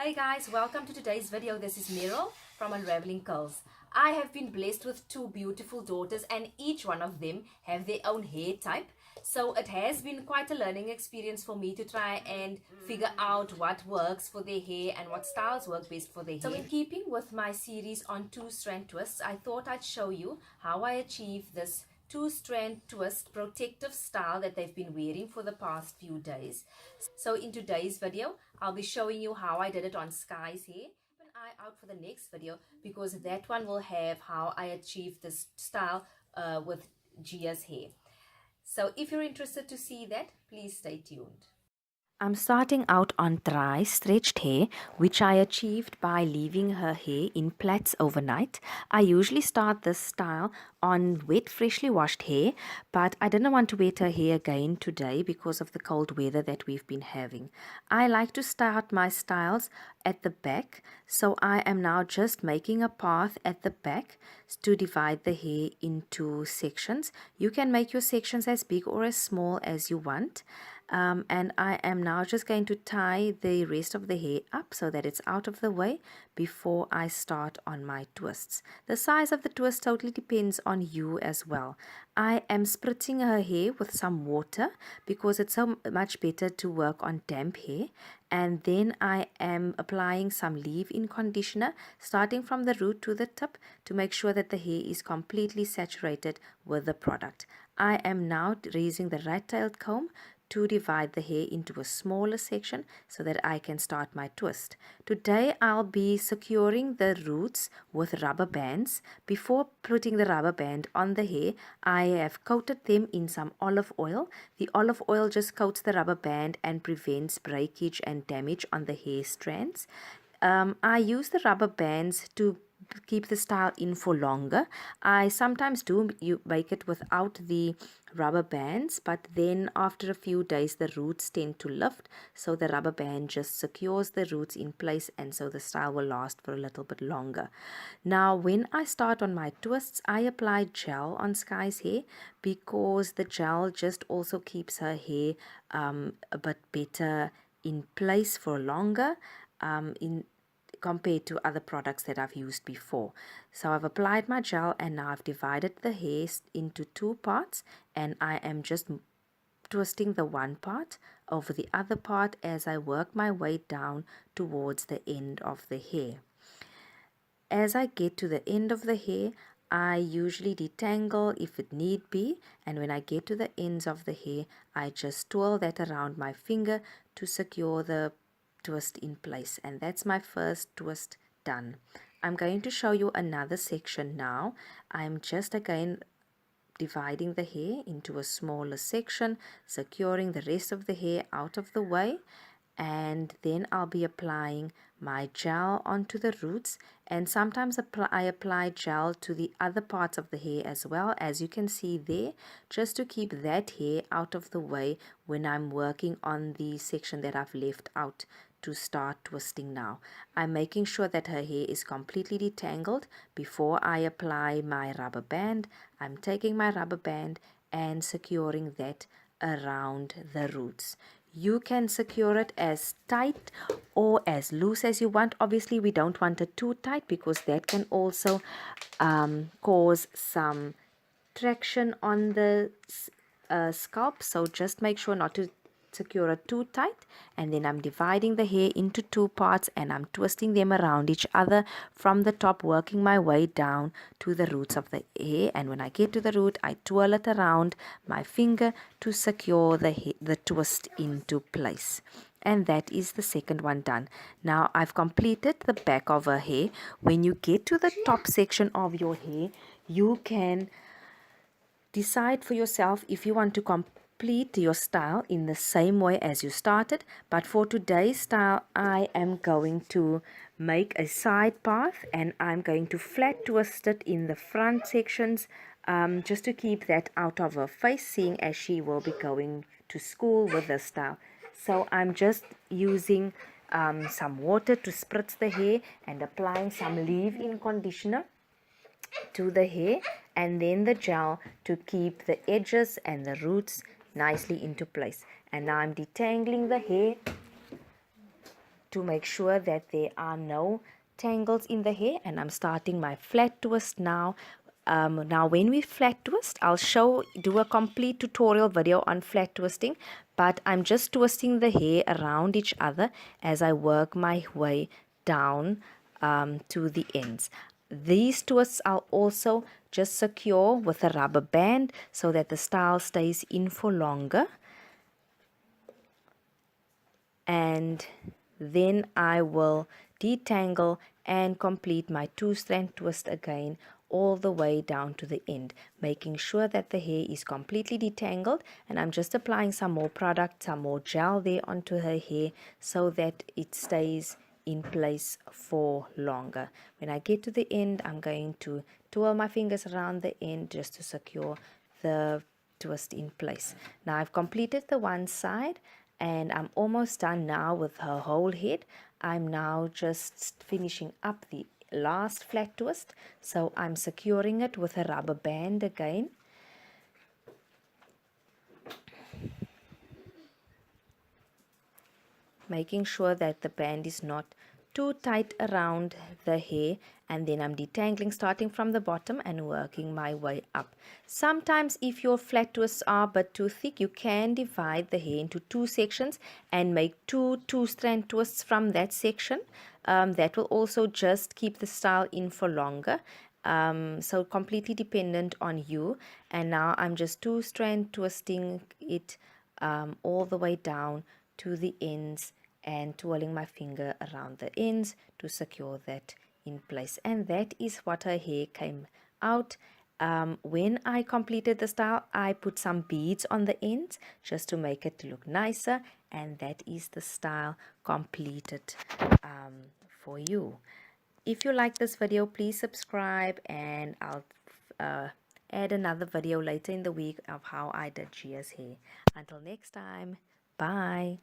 Hey guys, welcome to today's video. This is Meryl from Unraveling Curls. I have been blessed with two beautiful daughters and each one of them have their own hair type. So it has been quite a learning experience for me to try and figure out what works for their hair and what styles work best for their hair. So in keeping with my series on two-strand twists, I thought I'd show you how I achieve this two-strand twist protective style that they've been wearing for the past few days. So in today's video, I'll be showing you how I did it on Sky's hair. Keep an eye out for the next video because that one will have how I achieved this style with Gia's hair. So if you're interested to see that, please stay tuned. I'm starting out on dry, stretched hair, which I achieved by leaving her hair in plaits overnight. I usually start this style on wet, freshly washed hair, but I didn't want to wet her hair again today because of the cold weather that we've been having. I like to start my styles at the back, so I am now just making a path at the back to divide the hair into sections. You can make your sections as big or as small as you want. And I am now just going to tie the rest of the hair up so that it's out of the way before I start on my twists. The size of the twist totally depends on you as well. I am spritzing her hair with some water because it's so much better to work on damp hair. And then I am applying some leave-in conditioner starting from the root to the tip to make sure that the hair is completely saturated with the product. I am now using the rat-tailed comb to divide the hair into a smaller section so that I can start my twist. Today I'll be securing the roots with rubber bands. Before putting the rubber band on the hair, I have coated them in some olive oil. The olive oil just coats the rubber band and prevents breakage and damage on the hair strands. I use the rubber bands to keep the style in for longer. I sometimes do make it without the rubber bands, but then after a few days the roots tend to lift, so the rubber band just secures the roots in place, and so the style will last for a little bit longer. Now when I start on my twists, I apply gel on Sky's hair because the gel just also keeps her hair a bit better in place for longer compared to other products that I've used before. So I've applied my gel and now I've divided the hair into two parts, and I am just twisting the one part over the other part as I work my way down towards the end of the hair. As I get to the end of the hair, I usually detangle if it need be, and when I get to the ends of the hair, I just twirl that around my finger to secure the twist in place, and that's my first twist done. I'm going to show you another section now. I'm just again dividing the hair into a smaller section, securing the rest of the hair out of the way, and then I'll be applying my gel onto the roots, and sometimes I apply gel to the other parts of the hair as well, as you can see there, just to keep that hair out of the way when I'm working on the section that I've left out to start twisting now. I'm making sure that her hair is completely detangled before I apply my rubber band. I'm taking my rubber band and securing that around the roots. You can secure it as tight or as loose as you want. Obviously we don't want it too tight because that can also cause some traction on the scalp, so just make sure not to secure it too tight. And then I'm dividing the hair into two parts and I'm twisting them around each other from the top, working my way down to the roots of the hair. And when I get to the root, I twirl it around my finger to secure the twist into place. And that is the second one done. Now I've completed the back of her hair. When you get to the top section of your hair, you can decide for yourself if you want to complete your style in the same way as you started. But for today's style, I am going to make a side path and I'm going to flat twist it in the front sections, just to keep that out of her face, seeing as she will be going to school with this style. So I'm just using some water to spritz the hair and applying some leave-in conditioner to the hair, and then the gel to keep the edges and the roots nicely into place. And now I'm detangling the hair to make sure that there are no tangles in the hair. And I'm starting my flat twist now. Now when we flat twist, I'll do a complete tutorial video on flat twisting, but I'm just twisting the hair around each other as I work my way down to the ends. These twists I'll also just secure with a rubber band so that the style stays in for longer. And then I will detangle and complete my two-strand twist again all the way down to the end, making sure that the hair is completely detangled. And I'm just applying some more product, some more gel there onto her hair so that it stays in place for longer. When I get to the end, I'm going to twirl my fingers around the end just to secure the twist in place. Now I've completed the one side and I'm almost done now with her whole head. I'm now just finishing up the last flat twist, so I'm securing it with a rubber band again. Making sure that the band is not too tight around the hair, and then I'm detangling starting from the bottom and working my way up. Sometimes if your flat twists are but too thick, you can divide the hair into two sections and make two-strand twists from that section. That will also just keep the style in for longer. So completely dependent on you. And now I'm just two-strand twisting it all the way down to the ends and twirling my finger around the ends to secure that in place. And that is what her hair came out. When I completed the style, I put some beads on the ends just to make it look nicer, and that is the style completed for you. If you like this video, please subscribe, and I'll add another video later in the week of how I did Gia's hair. Until next time, bye.